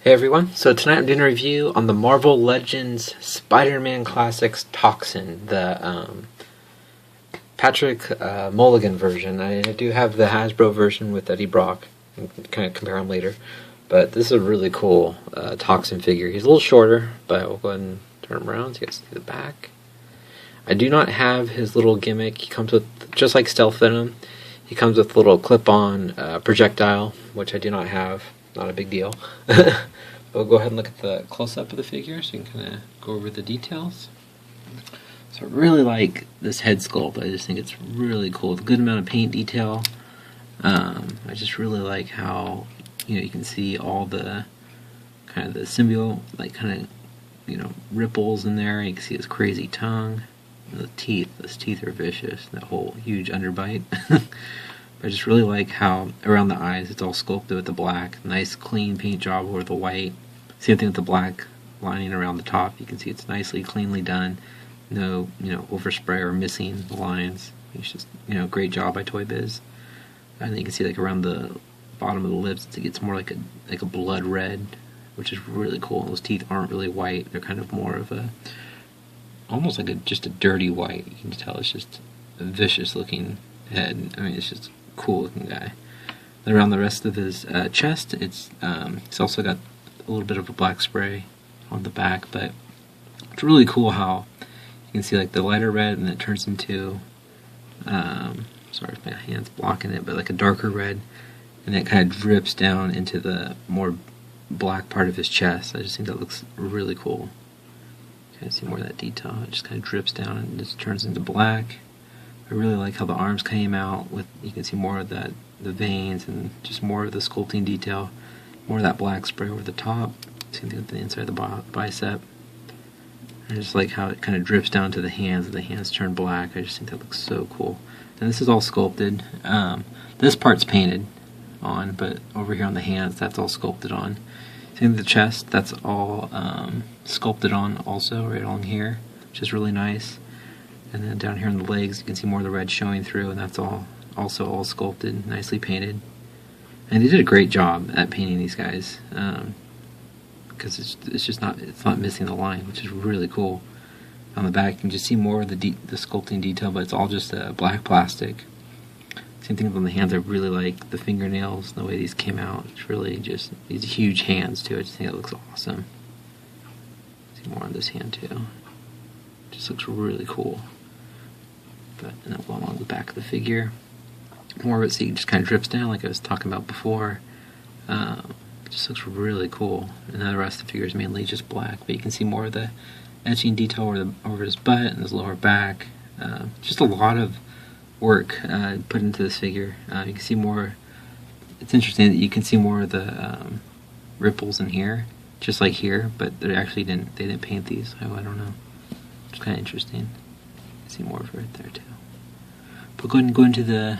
Hey everyone, so tonight I'm doing a review on the Marvel Legends Spider-Man Classics Toxin, the Patrick Mulligan version. I do have the Hasbro version with Eddie Brock, and kind of compare them later, but this is a really cool Toxin figure. He's a little shorter, but we'll go ahead and turn him around so you guys see the back. I do not have his little gimmick. He comes with, just like Stealth Venom, he comes with a little clip-on projectile, which I do not have. Not a big deal. We'll go ahead and look at the close-up of the figure so you can kind of go over the details. So I really like this head sculpt. I just think it's really cool. With a good amount of paint detail. I just really like how you can see all the kind of the symbiote, like kind of ripples in there. You can see his crazy tongue, the teeth. Those teeth are vicious. That whole huge underbite. I just really like how around the eyes it's all sculpted with the black. Nice clean paint job over the white. Same thing with the black lining around the top. You can see it's nicely, cleanly done. No, overspray or missing the lines. It's just, great job by Toy Biz. And then you can see like around the bottom of the lips, it gets more like a blood red, which is really cool. Those teeth aren't really white. They're kind of more of a, almost like just a dirty white. You can tell it's just a vicious looking head. I mean, it's just cool looking guy. Then around the rest of his chest, he's also got a little bit of a black spray on the back, but it's really cool how you can see like the lighter red and it turns into sorry if my hand's blocking it, but like a darker red, and it kind of drips down into the more black part of his chest. I just think that looks really cool. You can see more of that detail. It just kind of drips down and just turns into black. I really like how the arms came out with, you can see more of that, the veins and just more of the sculpting detail, more of that black spray over the top. Same thing with the inside of the bicep. I just like how it kind of drips down to the hands and the hands turn black. I just think that looks so cool. And this is all sculpted. This part's painted on, but over here on the hands, that's all sculpted on. Same with the chest, that's all sculpted on also right along here, which is really nice. And then down here on the legs, you can see more of the red showing through, and that's also all sculpted, nicely painted. And they did a great job at painting these guys, because it's not missing the line, which is really cool. On the back, you can just see more of the sculpting detail, but it's all just black plastic. Same thing on the hands. I really like the fingernails, the way these came out. It's really just these huge hands too. I just think it looks awesome. See more on this hand too. Just looks really cool. And then along the back of the figure, more of it, so it just kind of drips down like I was talking about before. It just looks really cool. And then the rest of the figure is mainly just black, but you can see more of the etching detail over his butt and his lower back. Just a lot of work put into this figure. You can see more. It's interesting that you can see more of the ripples in here, just like here, but they didn't paint these. I don't know. It's kind of interesting. See more of it right there too. But go ahead and go into the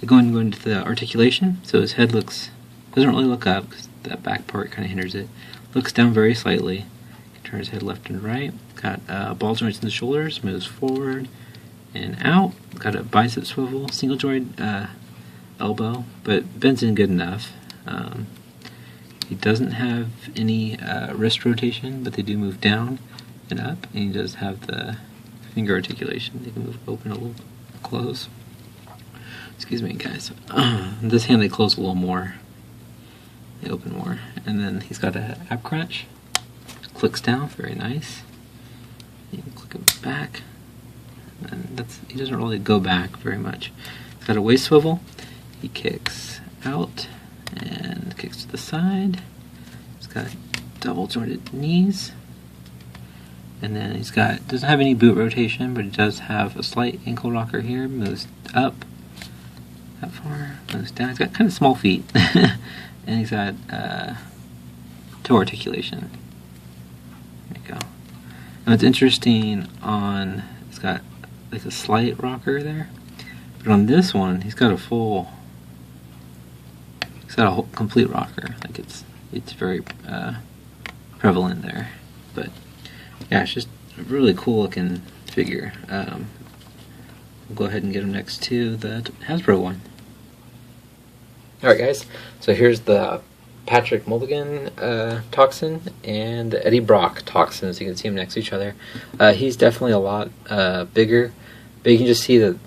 go into the articulation. So his head doesn't really look up because that back part kind of hinders it. Looks down very slightly. Can turn his head left and right. Got ball joints in the shoulders. Moves forward and out. Got a bicep swivel. Single joint elbow, but bends in good enough. He doesn't have any wrist rotation, but they do move down and up, and he does have the finger articulation. They can move open a little, close. Excuse me, guys. This hand they close a little more. They open more. And then he's got a ab crunch. Clicks down, very nice. You can click it back. And he doesn't really go back very much. He's got a waist swivel. He kicks out and kicks to the side. He's got double jointed knees. And then doesn't have any boot rotation, but it does have a slight ankle rocker here. Moves up that far, moves down. He's got kind of small feet. And he's got toe articulation. There you go. And what's interesting it's got like a slight rocker there. But on this one, he's got a whole complete rocker. Like it's very prevalent there. But yeah, it's just a really cool looking figure. We'll go ahead and get him next to the Hasbro one. Alright guys, so here's the Patrick Mulligan Toxin and the Eddie Brock Toxin, as you can see them next to each other. He's definitely a lot bigger, but you can just see the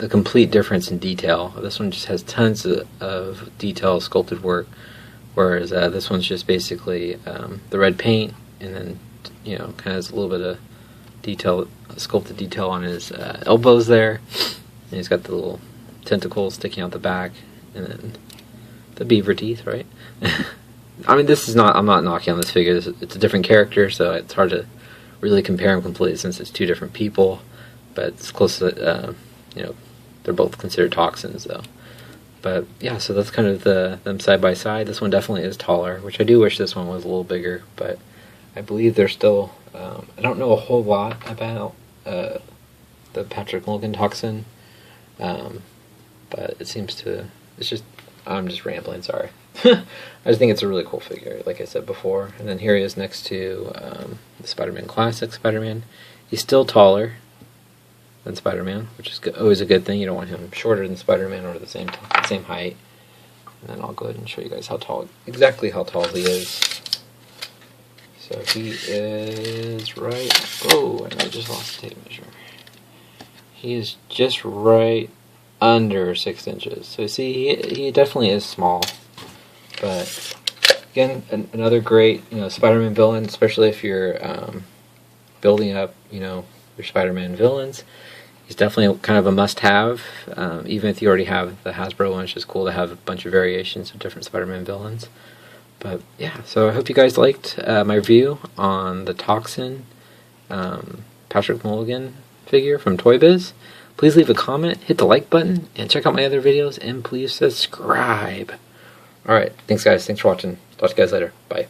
complete difference in detail. This one just has tons of detail, sculpted work, whereas this one's just basically the red paint, and then kind of has a little bit of detail, sculpted detail on his elbows there, and he's got the little tentacles sticking out the back, and then the beaver teeth, right? I mean, I'm not knocking on this figure. It's a different character, so it's hard to really compare them completely since it's two different people, but it's close to, they're both considered toxins, though. But yeah, so that's kind of them side by side. This one definitely is taller, which I do wish this one was a little bigger, but I believe they're still, I don't know a whole lot about the Patrick Mulligan Toxin, but it seems to, I'm just rambling, sorry. I just think it's a really cool figure, like I said before. And then here he is next to the Spider-Man Classic Spider-Man. He's still taller than Spider-Man, which is always a good thing. You don't want him shorter than Spider-Man or the same height. And then I'll go ahead and show you guys exactly how tall he is. So he is right, and I just lost the tape measure. He is just right under 6 inches. So you see, he definitely is small. But again, another great Spider-Man villain, especially if you're building up your Spider-Man villains. He's definitely kind of a must-have, even if you already have the Hasbro one. It's just cool to have a bunch of variations of different Spider-Man villains. But yeah, so I hope you guys liked my review on the Toxin Patrick Mulligan figure from Toy Biz. Please leave a comment, hit the like button, and check out my other videos, and please subscribe. Alright, thanks guys, thanks for watching. Talk to you guys later. Bye.